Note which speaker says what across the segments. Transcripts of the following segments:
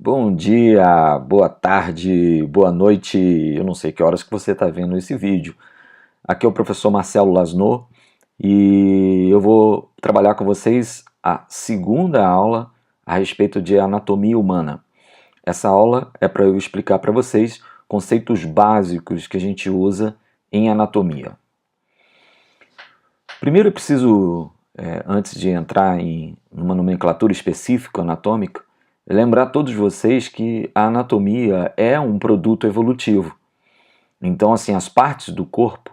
Speaker 1: Bom dia, boa tarde, boa noite, eu não sei que horas que você está vendo esse vídeo. Aqui é o professor Marcelo Lasno e eu vou trabalhar com vocês a segunda aula a respeito de anatomia humana. Essa aula é para eu explicar para vocês conceitos básicos que a gente usa em anatomia. Primeiro eu preciso, antes de entrar em uma nomenclatura específica anatômica, lembrar a todos vocês que a anatomia é um produto evolutivo. Então, assim, as partes do corpo,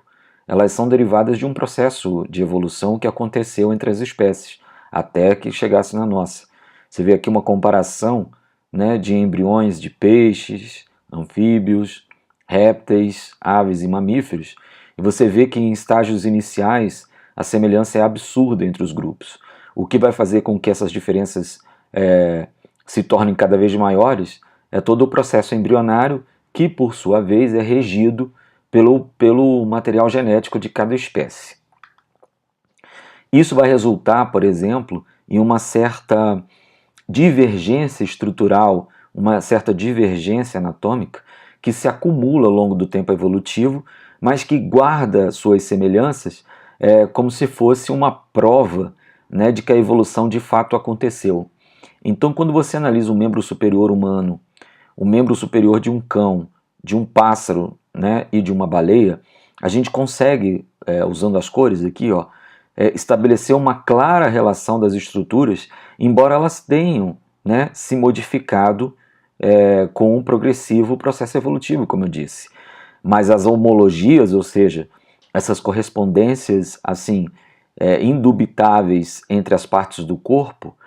Speaker 1: elas são derivadas de um processo de evolução que aconteceu entre as espécies, até que chegasse na nossa. Você vê aqui uma comparação, né, de embriões de peixes, anfíbios, répteis, aves e mamíferos, e você vê que em estágios iniciais a semelhança é absurda entre os grupos, o que vai fazer com que essas diferenças se tornem cada vez maiores é todo o processo embrionário que, por sua vez, é regido pelo material genético de cada espécie. Isso vai resultar, por exemplo, em uma certa divergência estrutural, uma certa divergência anatômica que se acumula ao longo do tempo evolutivo, mas que guarda suas semelhanças como se fosse uma prova, né, de que a evolução de fato aconteceu. Então, quando você analisa um membro superior humano, o membro superior de um cão, de um pássaro, né, e de uma baleia, a gente consegue, usando as cores aqui, ó, estabelecer uma clara relação das estruturas, embora elas tenham, né, se modificado com um progressivo processo evolutivo, como eu disse. Mas as homologias, ou seja, essas correspondências assim indubitáveis entre as partes do corpo,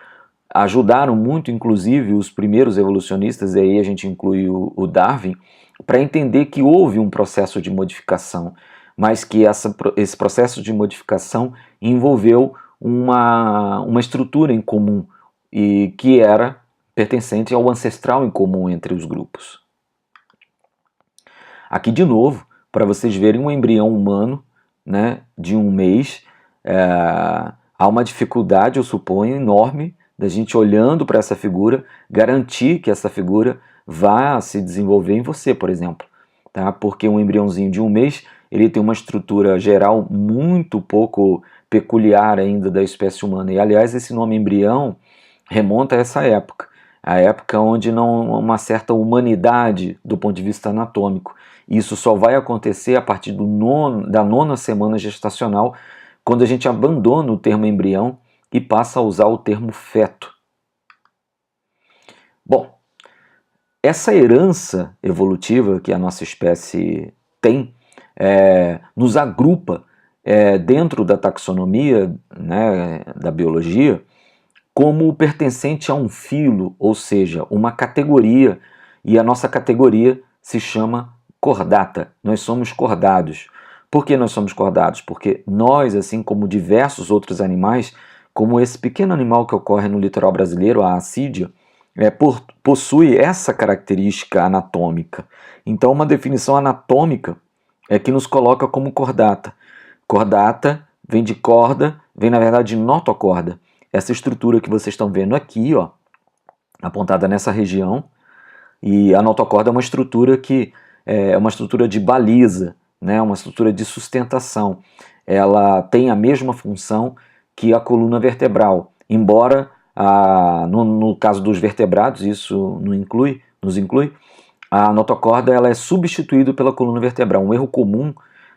Speaker 1: ajudaram muito, inclusive, os primeiros evolucionistas, e aí a gente inclui o Darwin, para entender que houve um processo de modificação, mas que esse processo de modificação envolveu uma estrutura em comum, e que era pertencente ao ancestral em comum entre os grupos. Aqui, de novo, para vocês verem um embrião humano, né, de um mês, há uma dificuldade, eu suponho, enorme da gente, olhando para essa figura, garantir que essa figura vá se desenvolver em você, por exemplo. Tá? Porque um embriãozinho de um mês, ele tem uma estrutura geral muito pouco peculiar ainda da espécie humana. E, aliás, esse nome embrião remonta a essa época. A época onde não há uma certa humanidade do ponto de vista anatômico. Isso só vai acontecer a partir da nona semana gestacional, quando a gente abandona o termo embrião e passa a usar o termo feto. Bom, essa herança evolutiva que a nossa espécie tem nos agrupa dentro da taxonomia, né, da biologia, como pertencente a um filo, ou seja, uma categoria, e a nossa categoria se chama cordata. Nós somos cordados. Por que nós somos cordados? Porque nós, assim como diversos outros animais, como esse pequeno animal que ocorre no litoral brasileiro, a assídia, possui essa característica anatômica. Então, uma definição anatômica é que nos coloca como cordata. Cordata vem de corda, vem na verdade de notocorda. Essa estrutura que vocês estão vendo aqui, ó, apontada nessa região, e a notocorda é uma estrutura que é uma estrutura de baliza, né, uma estrutura de sustentação. Ela tem a mesma função que a coluna vertebral, embora no caso dos vertebrados isso nos inclui, a notocorda ela é substituída pela coluna vertebral. Um erro comum,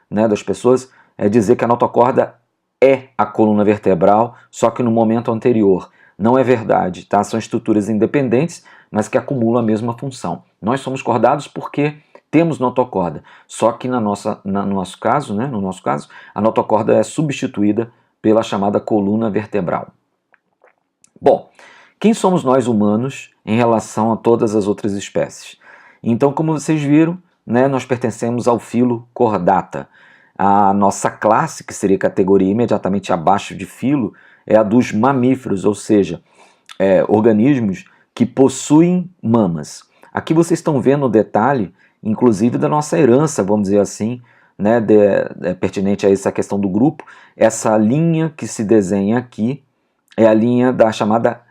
Speaker 1: né, das pessoas é dizer que a notocorda é a coluna vertebral, só que no momento anterior. Não é verdade, tá? São estruturas independentes, mas que acumulam a mesma função. Nós somos cordados porque temos notocorda, só que no nosso caso, a notocorda é substituída pela chamada coluna vertebral. Bom, quem somos nós humanos em relação a todas as outras espécies? Então, como vocês viram, né, nós pertencemos ao filo Chordata. A nossa classe, que seria categoria imediatamente abaixo de filo, é a dos mamíferos, ou seja, organismos que possuem mamas. Aqui vocês estão vendo o detalhe, inclusive, da nossa herança, vamos dizer assim, né, pertinente a essa questão do grupo. Essa linha que se desenha aqui é a linha da chamada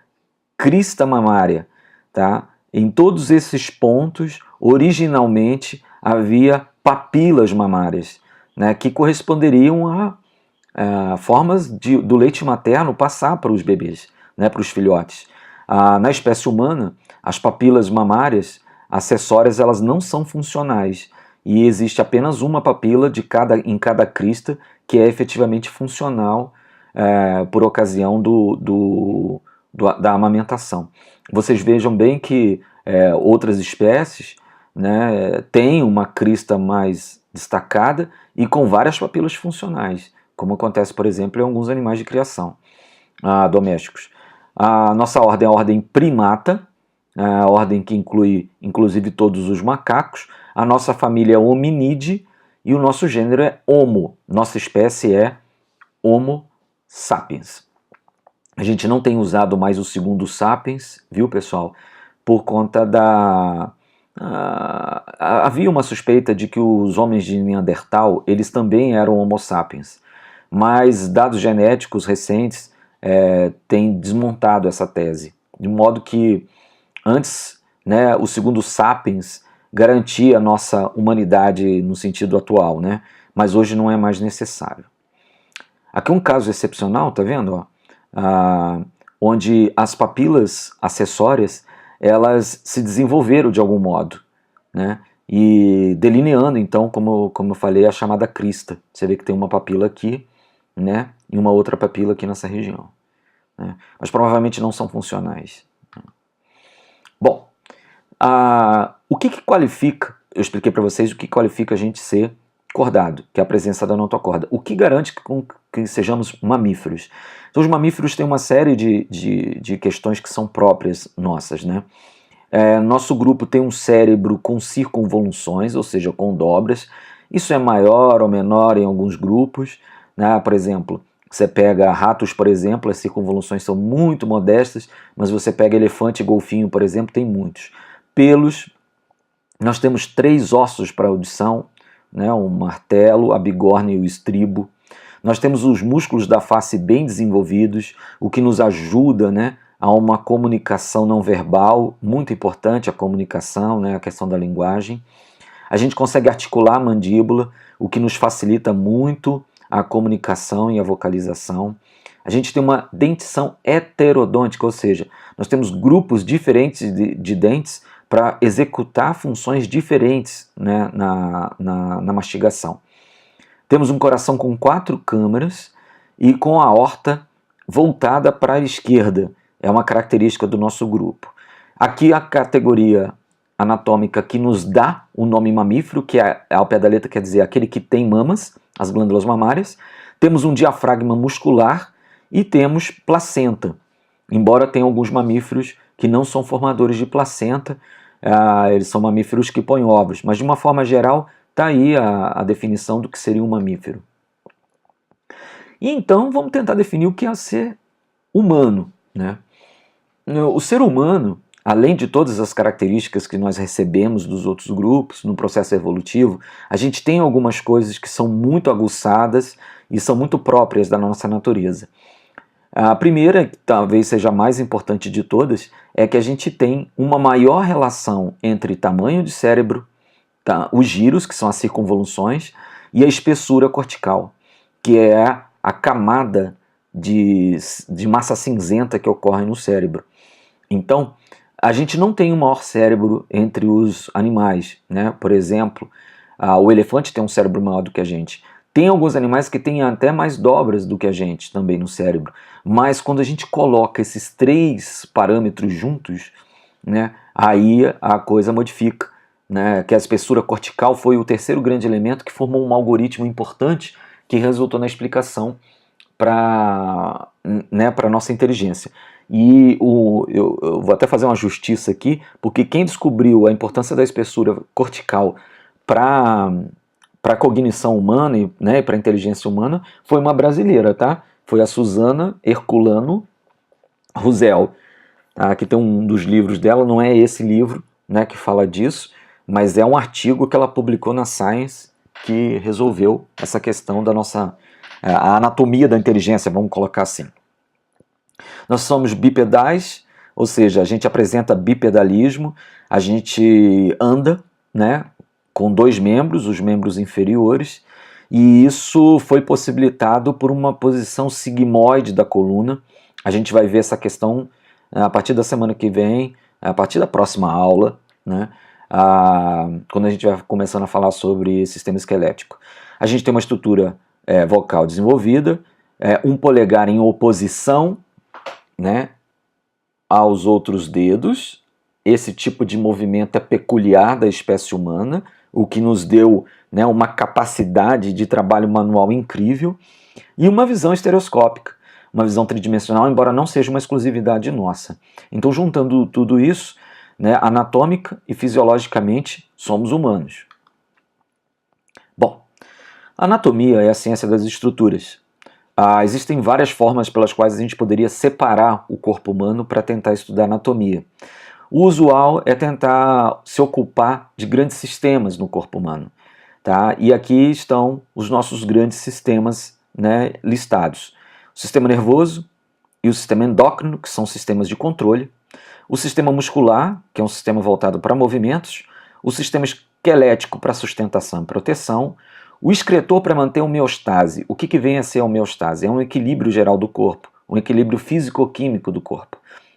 Speaker 1: crista mamária, tá? em todos esses pontos, originalmente havia papilas mamárias, né, que corresponderiam a formas do leite materno passar para os bebês, né, para os filhotes. Na espécie humana, as papilas mamárias acessórias elas não são funcionais e existe apenas uma papila em cada crista que é efetivamente funcional por ocasião da amamentação. Vocês vejam bem que outras espécies, né, têm uma crista mais destacada e com várias papilas funcionais, como acontece, por exemplo, em alguns animais de criação domésticos. A nossa ordem é a ordem primata, a ordem que inclui inclusive todos os macacos. A nossa família é Hominide e o nosso gênero é Homo. Nossa espécie é Homo sapiens. A gente não tem usado mais o segundo sapiens, viu, pessoal? Por conta havia uma suspeita de que os homens de Neandertal, eles também eram Homo sapiens. Mas dados genéticos recentes têm desmontado essa tese. De modo que antes, né, o segundo sapiens garantia a nossa humanidade no sentido atual, né? Mas hoje não é mais necessário. Aqui um caso excepcional, tá vendo? Onde as papilas acessórias elas se desenvolveram de algum modo, né? E delineando então, como eu falei, a chamada crista. Você vê que tem uma papila aqui, né? E uma outra papila aqui nessa região, né? Mas provavelmente não são funcionais. Bom, o que qualifica, eu expliquei para vocês o que qualifica a gente ser cordado, que é a presença da notocorda. O que garante que sejamos mamíferos? Então, os mamíferos têm uma série de questões que são próprias nossas, né? Nosso grupo tem um cérebro com circunvoluções, ou seja, com dobras. Isso é maior ou menor em alguns grupos, né? Por exemplo, você pega ratos, por exemplo, as circunvoluções são muito modestas, mas você pega elefante e golfinho, por exemplo, tem muitos. Pelos, nós temos 3 ossos para audição, né? O martelo, a bigorna e o estribo. Nós temos os músculos da face bem desenvolvidos, o que nos ajuda, né, a uma comunicação não verbal, muito importante a comunicação, né, a questão da linguagem. A gente consegue articular a mandíbula, o que nos facilita muito a comunicação e a vocalização. A gente tem uma dentição heterodôntica, ou seja, nós temos grupos diferentes de dentes para executar funções diferentes, né, na mastigação. Temos um coração com 4 câmaras e com a aorta voltada para a esquerda. É uma característica do nosso grupo. Aqui a categoria anatômica que nos dá o nome mamífero, que ao pé da letra quer dizer aquele que tem mamas, as glândulas mamárias. Temos um diafragma muscular e temos placenta. Embora tenha alguns mamíferos que não são formadores de placenta, eles são mamíferos que põem ovos, mas de uma forma geral está aí a definição do que seria um mamífero. E então vamos tentar definir o que é ser humano, né? O ser humano, além de todas as características que nós recebemos dos outros grupos no processo evolutivo, a gente tem algumas coisas que são muito aguçadas e são muito próprias da nossa natureza. A primeira, que talvez seja a mais importante de todas, é que a gente tem uma maior relação entre tamanho de cérebro, os giros, que são as circunvoluções, e a espessura cortical, que é a camada de massa cinzenta que ocorre no cérebro. Então, a gente não tem o maior cérebro entre os animais, né? Por exemplo, o elefante tem um cérebro maior do que a gente. Tem alguns animais que têm até mais dobras do que a gente também no cérebro. Mas quando a gente coloca esses 3 parâmetros juntos, né, aí a coisa modifica, né? Que a espessura cortical foi o terceiro grande elemento que formou um algoritmo importante que resultou na explicação para a nossa inteligência. E eu vou até fazer uma justiça aqui, porque quem descobriu a importância da espessura cortical para a cognição humana e, né, para a inteligência humana foi uma brasileira, tá? Foi a Susana Herculano Ruzel. Aqui tem um dos livros dela, não é esse livro, né, que fala disso, mas é um artigo que ela publicou na Science que resolveu essa questão da nossa a anatomia da inteligência, vamos colocar assim. Nós somos bipedais, ou seja, a gente apresenta bipedalismo, a gente anda, né, com dois membros, os membros inferiores, e isso foi possibilitado por uma posição sigmoide da coluna. A gente vai ver essa questão a partir da semana que vem, a partir da próxima aula, né, quando a gente vai começando a falar sobre sistema esquelético. A gente tem uma estrutura vocal desenvolvida, um polegar em oposição, né, aos outros dedos. Esse tipo de movimento é peculiar da espécie humana, o que nos deu, né, uma capacidade de trabalho manual incrível, e uma visão estereoscópica, uma visão tridimensional, embora não seja uma exclusividade nossa. Então, juntando tudo isso, né, anatômica e fisiologicamente, somos humanos. Bom, a anatomia é a ciência das estruturas. Existem várias formas pelas quais a gente poderia separar o corpo humano para tentar estudar anatomia. O usual é tentar se ocupar de grandes sistemas no corpo humano, tá? E aqui estão os nossos grandes sistemas, né, listados. O sistema nervoso e o sistema endócrino, que são sistemas de controle. O sistema muscular, que é um sistema voltado para movimentos. O sistema esquelético para sustentação e proteção. O excretor para manter a homeostase. O que vem a ser a homeostase? É um equilíbrio geral do corpo, um equilíbrio físico-químico do corpo.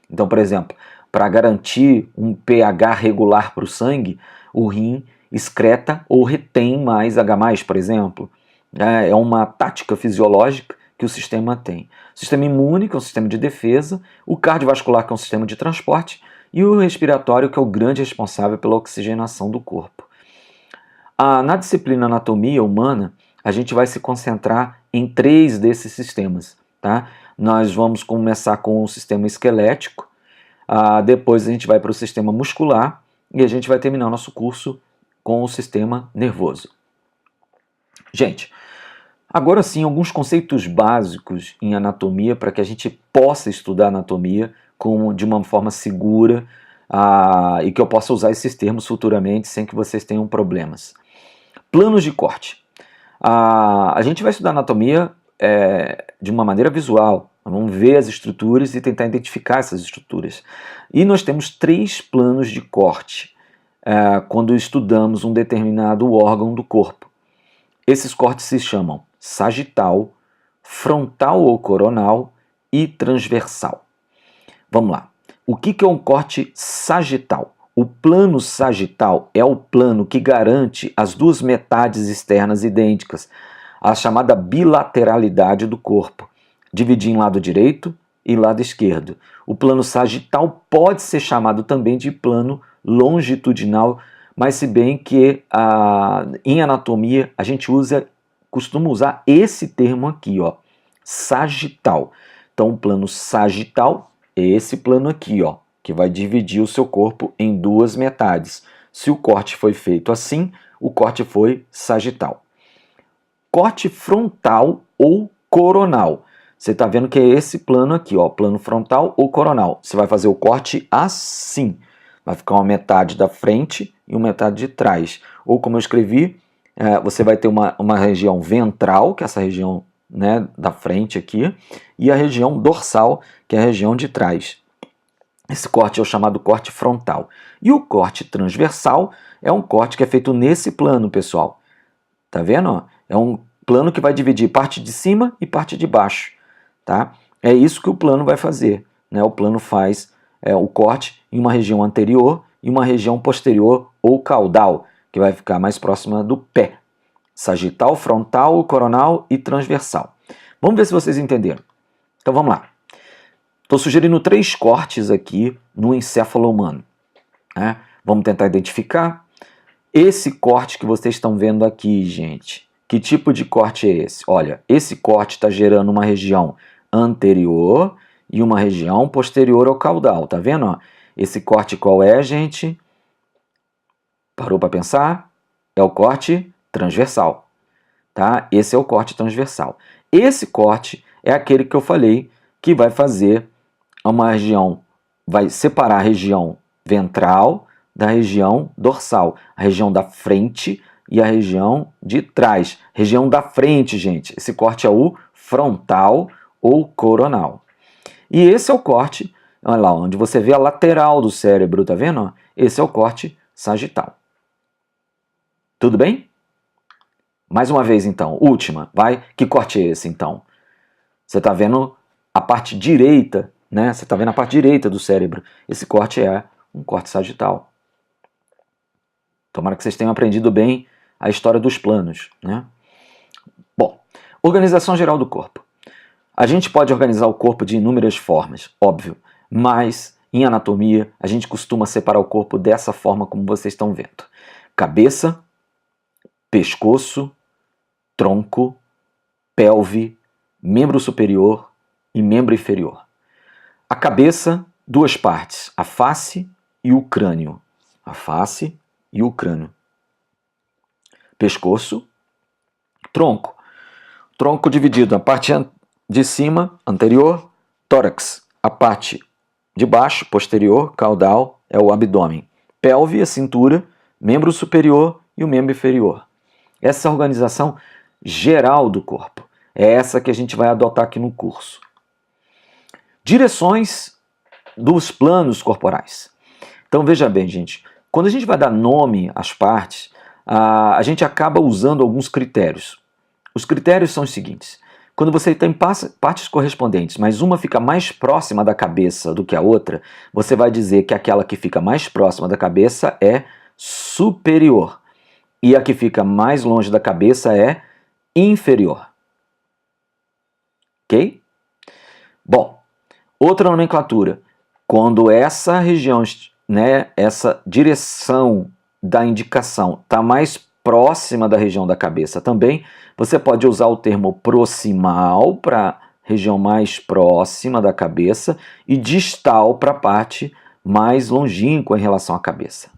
Speaker 1: Então, por exemplo, para garantir um pH regular para o sangue, o rim excreta ou retém mais H+, por exemplo. É uma tática fisiológica que o sistema tem. O sistema imune, que é um sistema de defesa, o cardiovascular, que é um sistema de transporte, e o respiratório, que é o grande responsável pela oxigenação do corpo. Na disciplina anatomia humana, a gente vai se concentrar em 3 desses sistemas, tá? Nós vamos começar com o sistema esquelético, depois a gente vai para o sistema muscular e a gente vai terminar o nosso curso com o sistema nervoso. Gente, agora sim, alguns conceitos básicos em anatomia para que a gente possa estudar anatomia de uma forma segura e que eu possa usar esses termos futuramente sem que vocês tenham problemas. Planos de corte. A gente vai estudar anatomia de uma maneira visual. Vamos ver as estruturas e tentar identificar essas estruturas. E nós temos 3 planos de corte quando estudamos um determinado órgão do corpo. Esses cortes se chamam sagital, frontal ou coronal e transversal. Vamos lá. O que é um corte sagital? O plano sagital é o plano que garante as 2 metades externas idênticas, a chamada bilateralidade do corpo. Dividir em lado direito e lado esquerdo. O plano sagital pode ser chamado também de plano longitudinal, mas se bem que em anatomia a gente costuma usar esse termo aqui, ó, sagital. Então o plano sagital é esse plano aqui, ó, que vai dividir o seu corpo em 2 metades. Se o corte foi feito assim, o corte foi sagital. Corte frontal ou coronal. Você está vendo que é esse plano aqui, ó, plano frontal ou coronal. Você vai fazer o corte assim. Vai ficar uma metade da frente e uma metade de trás. Ou como eu escrevi, você vai ter uma região ventral, que é essa região, né, da frente aqui, e a região dorsal, que é a região de trás. Esse corte é o chamado corte frontal. E o corte transversal é um corte que é feito nesse plano, pessoal. Tá vendo? Ó? É um plano que vai dividir parte de cima e parte de baixo. Tá? É isso que o plano vai fazer, né? O plano faz o corte em uma região anterior e uma região posterior ou caudal, que vai ficar mais próxima do pé. Sagital, frontal, coronal e transversal. Vamos ver se vocês entenderam. Então vamos lá. Estou sugerindo 3 cortes aqui no encéfalo humano. Né? Vamos tentar identificar. Esse corte que vocês estão vendo aqui, gente, que tipo de corte é esse? Olha, esse corte está gerando uma região anterior e uma região posterior ao caudal, tá vendo? Ó? Esse corte qual é, gente? Parou para pensar? É o corte transversal, tá? Esse é o corte transversal. Esse corte é aquele que eu falei que vai fazer uma região, vai separar a região ventral da região dorsal, a região da frente e a região de trás. Região da frente, gente, esse corte é o frontal ou coronal. E esse é o corte Olha lá, onde você vê a lateral do cérebro, tá vendo? Esse é o corte sagital. Tudo bem? Mais uma vez, então, última, vai. Que corte é esse, então? Você está vendo a parte direita, né? Você está vendo a parte direita do cérebro. Esse corte é um corte sagital. Tomara que vocês tenham aprendido bem a história dos planos, né? Bom, organização geral do corpo. A gente pode organizar o corpo de inúmeras formas, óbvio, mas em anatomia a gente costuma separar o corpo dessa forma como vocês estão vendo. Cabeça, pescoço, tronco, pelve, membro superior e membro inferior. A cabeça, duas partes, a face e o crânio. A face e o crânio. Pescoço, tronco. Tronco dividido, a parte de cima, anterior, tórax. A parte de baixo, posterior, caudal, é o abdômen. Pelve, a cintura, membro superior e o membro inferior. Essa organização geral do corpo. É essa que a gente vai adotar aqui no curso. Direções dos planos corporais. Então veja bem, gente, quando a gente vai dar nome às partes, a gente acaba usando alguns critérios. Os critérios são os seguintes. Quando você tem partes correspondentes, mas uma fica mais próxima da cabeça do que a outra, você vai dizer que aquela que fica mais próxima da cabeça é superior. E a que fica mais longe da cabeça é inferior. Ok? Bom, outra nomenclatura. Quando essa região, né, essa direção da indicação está mais próxima da região da cabeça também, você pode usar o termo proximal para a região mais próxima da cabeça e distal para a parte mais longínqua em relação à cabeça.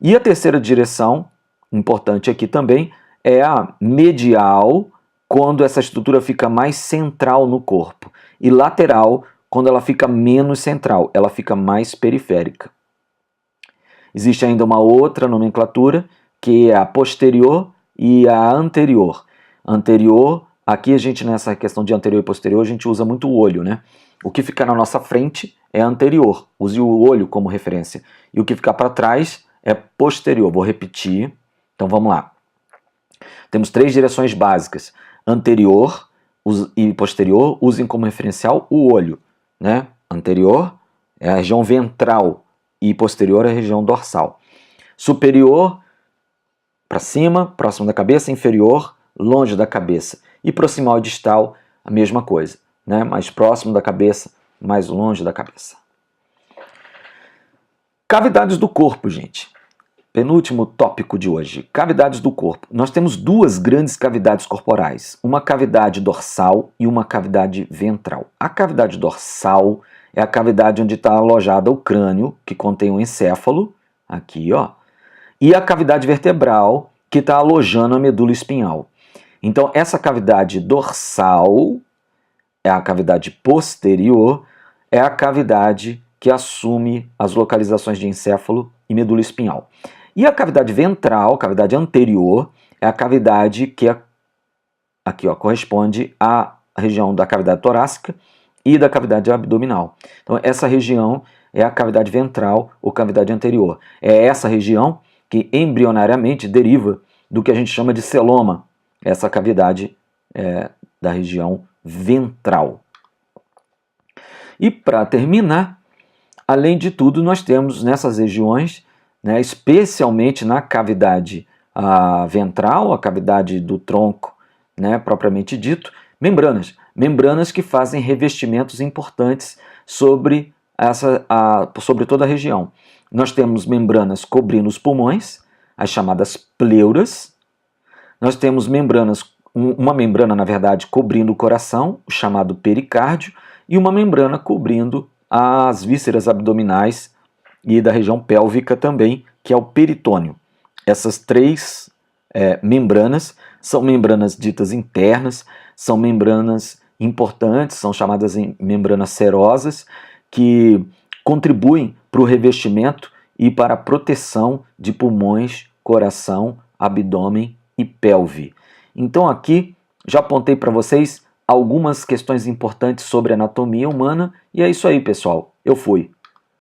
Speaker 1: E a terceira direção, importante aqui também, é a medial, quando essa estrutura fica mais central no corpo, e lateral, quando ela fica menos central, ela fica mais periférica. Existe ainda uma outra nomenclatura, que é a posterior e a anterior. Anterior, aqui a gente, nessa questão de anterior e posterior, a gente usa muito o olho, né? O que fica na nossa frente é anterior, use o olho como referência. E o que fica para trás é posterior. Vou repetir, então vamos lá. Temos três direções básicas. Anterior e posterior, usem como referencial o olho, né? Anterior é a região ventral e posterior é a região dorsal. Superior, para cima, próximo da cabeça, inferior, longe da cabeça. E proximal e distal, a mesma coisa, né? Mais próximo da cabeça, mais longe da cabeça. Cavidades do corpo, gente. Penúltimo tópico de hoje, cavidades do corpo. Nós temos duas grandes cavidades corporais, uma cavidade dorsal e uma cavidade ventral. A cavidade dorsal é a cavidade onde está alojado o crânio, que contém o encéfalo, aqui ó, e a cavidade vertebral, que está alojando a medula espinhal. Então essa cavidade dorsal é a cavidade posterior, é a cavidade que assume as localizações de encéfalo e medula espinhal. E a cavidade ventral, cavidade anterior, é a cavidade que aqui, ó, corresponde à região da cavidade torácica e da cavidade abdominal. Então essa região é a cavidade ventral ou cavidade anterior. É essa região que embrionariamente deriva do que a gente chama de celoma, essa cavidade da região ventral. E para terminar, além de tudo, nós temos nessas regiões, né, especialmente na cavidade ventral, a cavidade do tronco, né, propriamente dito, membranas. Membranas que fazem revestimentos importantes sobre toda a região. Nós temos membranas cobrindo os pulmões, as chamadas pleuras. Nós temos uma membrana, na verdade, cobrindo o coração, o chamado pericárdio, e uma membrana cobrindo as vísceras abdominais e da região pélvica também, que é o peritônio. Essas três membranas são membranas ditas internas, são membranas importantes, são chamadas membranas serosas, que contribuem para o revestimento e para a proteção de pulmões, coração, abdômen e pelve. Então aqui já apontei para vocês algumas questões importantes sobre a anatomia humana, e é isso aí, pessoal. Eu fui.